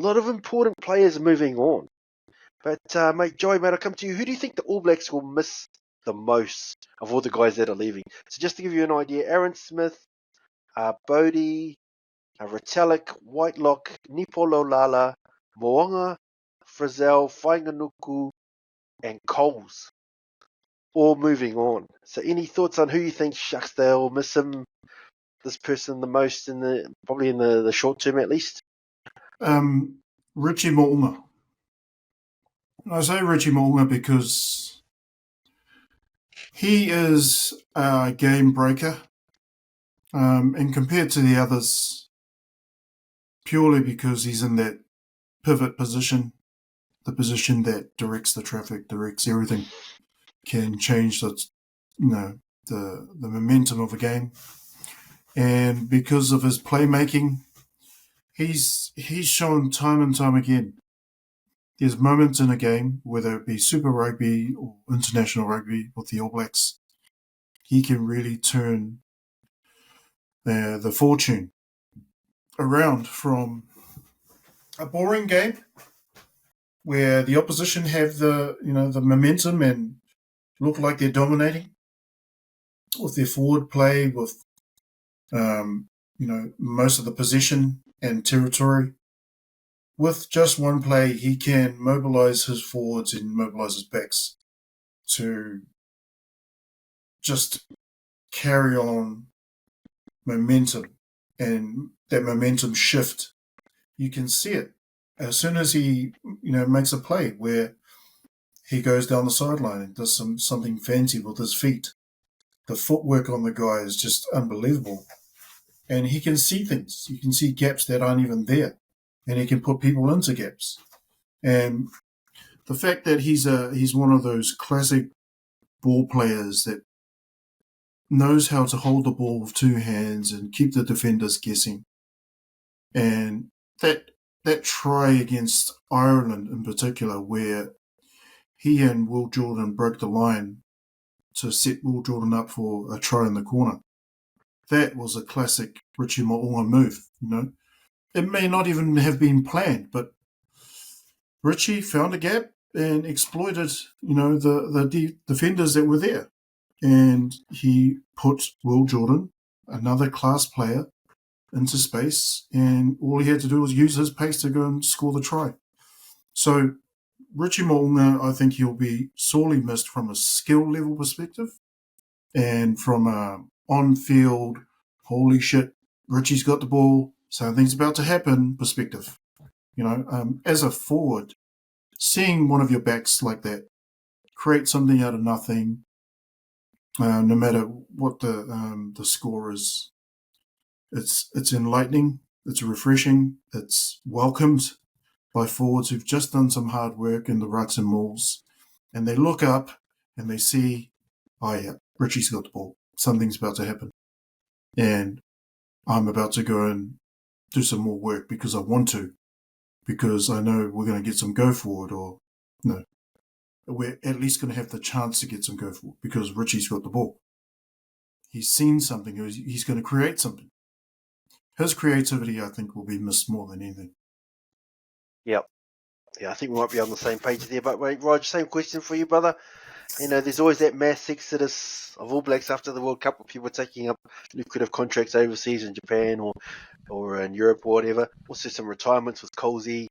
a lot of important players are moving on. But, mate, Joey, mate, I'll come to you. Who do you think the All Blacks will miss the most of all the guys that are leaving? So just to give you an idea, Aaron Smith, Bodie, Retallick, Whitelock, Nipololala, Moonga, Frizzell, Whainganuku, and Coles, all moving on. So any thoughts on who you think, shucks, they'll miss this person the most probably in the short term at least? Richie Mo'unga. I say Richie Mo'unga because he is a game breaker, and compared to the others, purely because he's in that pivot position, the position that directs the traffic, directs everything, can change the momentum of a game. And because of his playmaking, he's shown time and time again. There's moments in a game, whether it be Super Rugby or International Rugby with the All Blacks, he can really turn the fortune around from a boring game where the opposition have the momentum and look like they're dominating with their forward play, with most of the possession and territory. With just one play, he can mobilise his forwards and mobilise his backs to just carry on momentum, and that momentum shift, you can see it as soon as he makes a play where he goes down the sideline and does something fancy with his feet. The footwork on the guy is just unbelievable, and he can see things. You can see gaps that aren't even there, and he can put people into gaps. And the fact that he's one of those classic ball players that knows how to hold the ball with two hands and keep the defenders guessing. And that try against Ireland in particular, where he and Will Jordan broke the line to set Will Jordan up for a try in the corner, that was a classic Richie Mo'unga move. It may not even have been planned, but Richie found a gap and exploited, the defenders that were there. And he put Will Jordan, another class player, into space, and all he had to do was use his pace to go and score the try. So Richie Mo'unga, I think he'll be sorely missed from a skill level perspective and from a on-field, holy shit, Richie's got the ball, something's about to happen perspective. As a forward, seeing one of your backs like that create something out of nothing, no matter what the score is, it's enlightening, it's refreshing, it's welcomed by forwards who've just done some hard work in the ruts and mauls, and they look up and they see, oh yeah, Richie's got the ball, something's about to happen, and I'm about to go and do some more work because I want to, because I know we're going to get some go forward, or no, we're at least going to have the chance to get some go forward because Richie's got the ball. He's seen something, he's going to create something. His creativity, I think, will be missed more than anything. Yep. Yeah, I think we might be on the same page there. But, wait, Rog, same question for you, brother. There's always that mass exodus of All Blacks after the World Cup with people taking up lucrative contracts overseas in Japan or in Europe or whatever. Also some retirements with Colsey.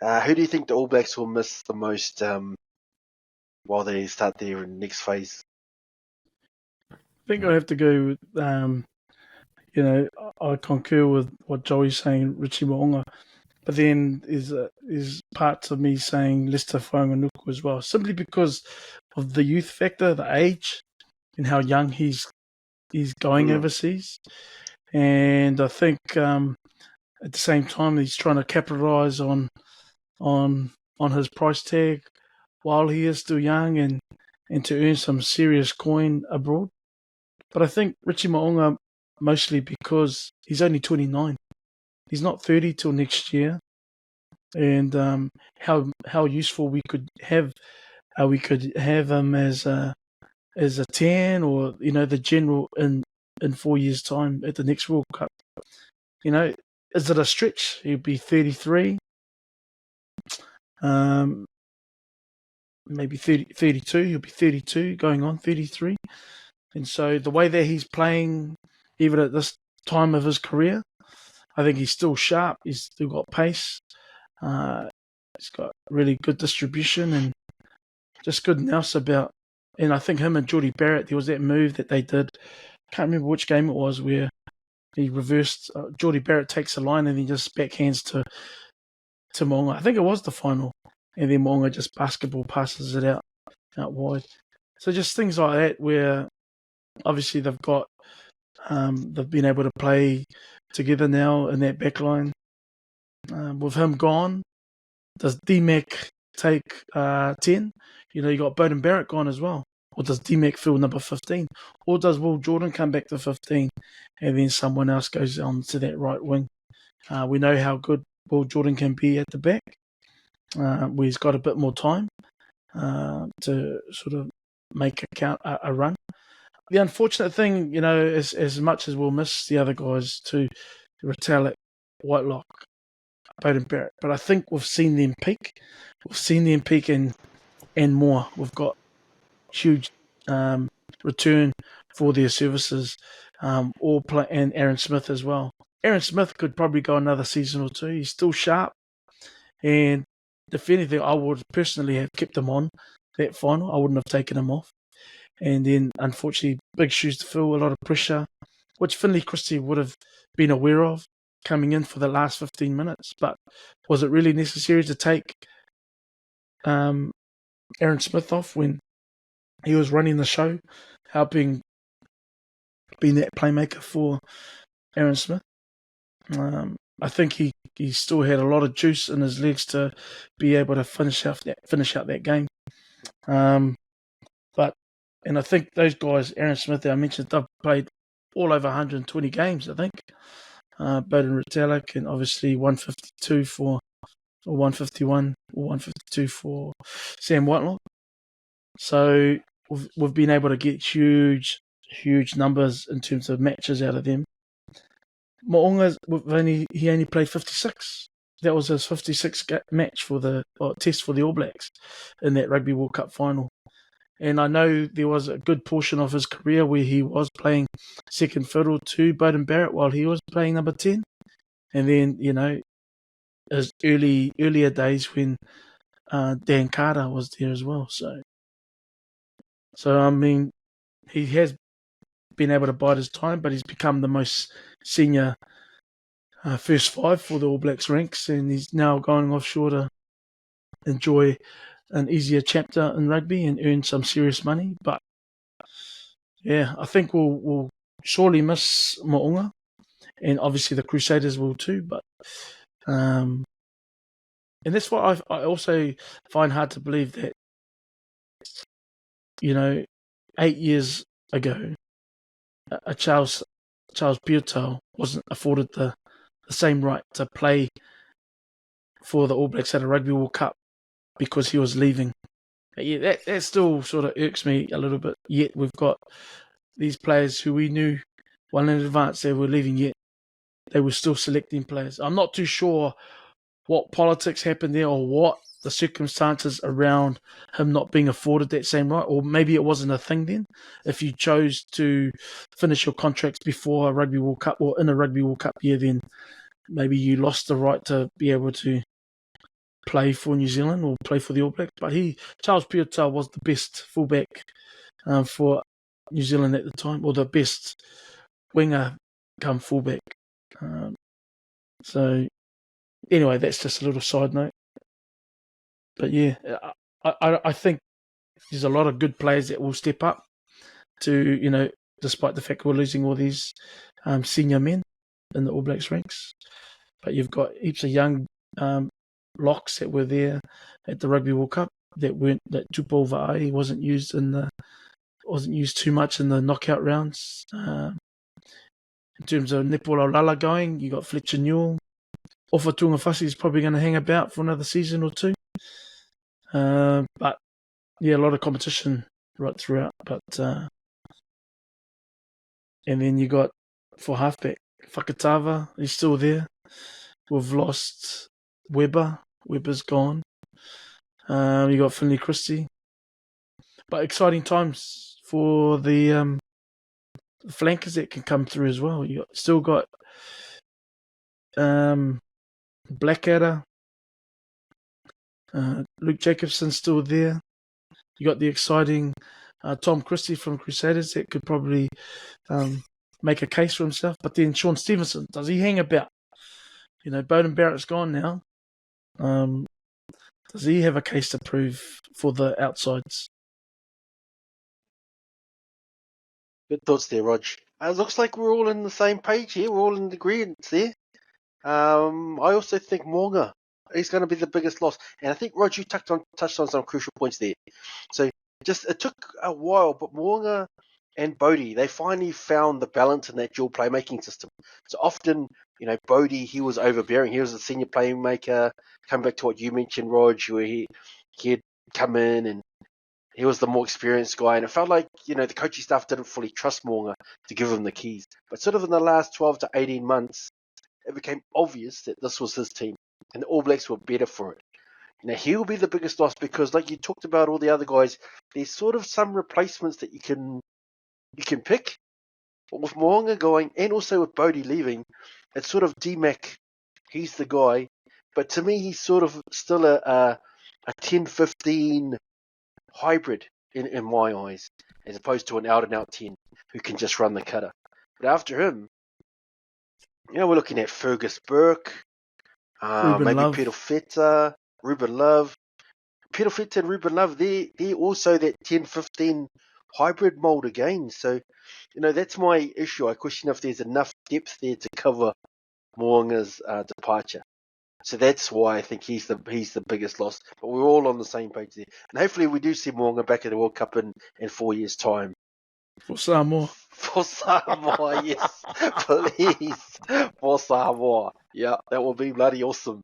Who do you think the All Blacks will miss the most while they start their next phase? I think I have to go with, I concur with what Joey's saying, Richie Mo'unga. But then is parts of me saying Lester Whainganuku as well, simply because of the youth factor, the age, and how young he's going overseas. And I think at the same time he's trying to capitalise on his price tag while he is still young and to earn some serious coin abroad. But I think Richie Mo'unga, mostly because he's only 29. He's not 30 till next year, and how useful we could have him as a 10 or the general in 4 years' time at the next World Cup. Is it a stretch? He'll be 33. maybe 32. He'll be 32, going on 33. And so the way that he's playing, even at this time of his career, I think he's still sharp. He's still got pace. He's got really good distribution and just good nous about. And I think him and Jordie Barrett, there was that move that they did. Can't remember which game it was where he reversed. Jordie Barrett takes a line and he just backhands to Mo'unga. I think it was the final. And then Mo'unga just basketball passes it out wide. So just things like that where obviously they've been able to play together now in that back line. With him gone, does D-Mac take 10? You got Beauden Barrett gone as well. Or does D-Mac fill number 15? Or does Will Jordan come back to 15 and then someone else goes on to that right wing? We know how good Will Jordan can be at the back. Where he's got a bit more time to sort of make a run. The unfortunate thing, as much as we'll miss the other guys too, Retallick, Whitelock, Beauden Barrett, but I think we've seen them peak. We've seen them peak and more. We've got huge return for their services, and Aaron Smith as well. Aaron Smith could probably go another season or two. He's still sharp, and if anything, I would personally have kept him on that final. I wouldn't have taken him off. And then, unfortunately, big shoes to fill, a lot of pressure, which Finley Christie would have been aware of coming in for the last 15 minutes. But was it really necessary to take Aaron Smith off when he was running the show, helping being that playmaker for Aaron Smith? I think he still had a lot of juice in his legs to be able to finish out that game. And I think those guys, Aaron Smith, I mentioned, they've played all over 120 games, I think. Beauden Retallick, and obviously 152 or 151 or 152 for Sam Whitelock. So we've been able to get huge numbers in terms of matches out of them. Mo'unga, he only played 56. That was his 56th match for test for the All Blacks in that Rugby World Cup final. And I know there was a good portion of his career where he was playing second fiddle to Beauden Barrett while he was playing number 10. And then, his earlier days when Dan Carter was there as well. So I mean, he has been able to bide his time, but he's become the most senior first five for the All Blacks ranks, and he's now going offshore to enjoy an easier chapter in rugby and earn some serious money. But yeah, I think we'll surely miss Mo'unga, and obviously the Crusaders will too. But and that's what I also find hard to believe that 8 years ago, a Charles Piutau wasn't afforded the same right to play for the All Blacks at a Rugby World Cup because he was leaving. Yeah, that still sort of irks me a little bit. Yet we've got these players who we knew well in advance they were leaving, yet they were still selecting players. I'm not too sure what politics happened there or what the circumstances around him not being afforded that same right, or maybe it wasn't a thing then. If you chose to finish your contracts before a Rugby World Cup or in a Rugby World Cup year, then maybe you lost the right to be able to play for New Zealand or play for the All Blacks. But Charles Piutau was the best fullback for New Zealand at the time, or the best winger come fullback. So anyway, that's just a little side note. But yeah, I think there's a lot of good players that will step up to, despite the fact we're losing all these senior men in the All Blacks ranks. But you've got heaps of young locks that were there at the Rugby World Cup that Tupou Va'ai wasn't used too much in the knockout rounds. In terms of Nepo Lala going, you got Fletcher Newell. Ofa Tuangafasi is probably going to hang about for another season or two. But yeah, a lot of competition right throughout. But and then you got for halfback Fakatava, he's still there. We've lost Weber. Weber's gone. You got Finley Christie. But exciting times for the flankers that can come through as well. You still got Blackadder, Luke Jacobson still there. You got the exciting Tom Christie from Crusaders that could probably make a case for himself. But then Sean Stevenson, does he hang about? You know, Bowden Barrett's gone now. Does he have a case to prove for the outsides? Good thoughts there, Rog. It looks like we're all in the same page here. We're all in agreement there. I also think Mo'unga is going to be the biggest loss. And I think, Rog, you touched on some crucial points there. So it took a while, but Mo'unga and Bodie, they finally found the balance in that dual playmaking system. So often, you know, Bodie, he was overbearing. He was a senior playmaker. Come back to what you mentioned, Rog, where he'd come in and he was the more experienced guy. And it felt like, you know, the coaching staff didn't fully trust Mo'unga to give him the keys. But sort of in the last 12 to 18 months, it became obvious that this was his team. And the All Blacks were better for it. Now, he'll be the biggest loss because, like you talked about all the other guys, there's sort of some replacements that you can pick. But with Mo'unga going and also with Bodie leaving, it's sort of D-Mac. He's the guy. But to me, he's sort of still a 10-15 hybrid in my eyes, as opposed to an out-and-out 10 who can just run the cutter. But after him, you know, we're looking at Fergus Burke, maybe Love. Peter Feta, Ruben Love. Peter Feta and Ruben Love, they're also that 10-15 hybrid mould again. So, you know, that's my issue. I question if there's enough depth there to cover Mo'unga's departure. So that's why I think he's the biggest loss. But we're all on the same page there. And hopefully we do see Mo'unga back at the World Cup in 4 years' time. For Samoa. For Samoa, yes. Please. For Samoa. Yeah, that will be bloody awesome.